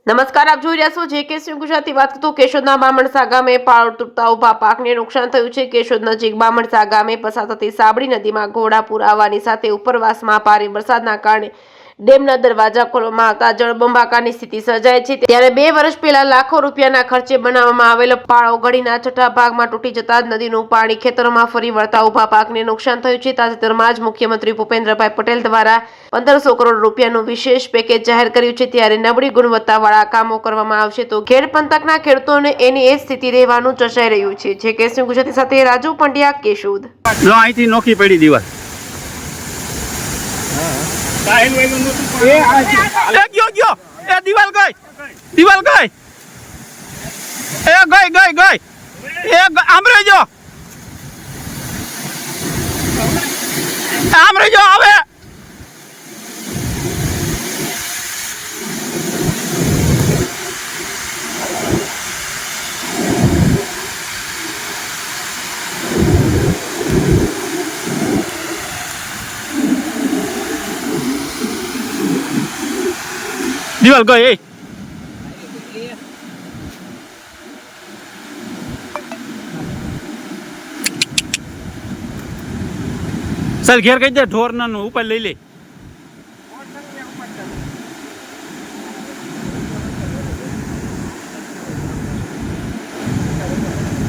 નમસ્કાર, આપ જોઈ રહ્યા છો જેકે સિંહ ગુજરાતી. વાત કરતો કેશોદના બામણસા ગામે પાળ તૂટતા ઉભા પાકને નુકસાન થયું છે. કેશોદ નજીક બામણસા ગામે પસાર થતી સાબડી નદીમાં ઘોડાપૂર આવવાની સાથે ઉપરવાસમાં ભારે વરસાદના કારણે ડેમના દરવાજા ખોલવામાં આવતા જળબંબાકારની સ્થિતિ સર્જાય છે. ત્યારે 2 વર્ષ પહેલા લાખો રૂપિયાના ખર્ચે બનાવવામાં આવેલો પાળ ઓગળીના છઠ્ઠા ભાગમાં તૂટી જતા નદીનું પાણી ખેતરોમાં ફરી વળતા ઉભા પાકને નુકસાન થયું છે. તાજેતરમાં જ મુખ્યમંત્રી ભૂપેન્દ્રભાઈ પટેલ દ્વારા 1500 કરોડ રૂપિયાનું વિશેષ પેકેજ જાહેર કર્યું છે. ત્યારે નબળી ગુણવત્તાવાળા કામો કરવામાં આવશે તો ખેડ પંથકના ખેડૂતોને એની એ સ્થિતિ રહેવાનું ચર્ચાઈ રહ્યું છે. જે કેસી ગુજરાતી સાથે રાજુ પંડ્યા, કેશોદ. જો અહીંથી નોખી પડી દીવાલ. ગયો એ દીવાલ ગઈ, દીવાલ ગઈ, એ ગઈ એ આમ રહેજો, આમ રહેજો. હવે દીવાલ ગઈ. ચાલ ઘેર કહી દે, ઢોર નાનું ઉપર લઈ લે.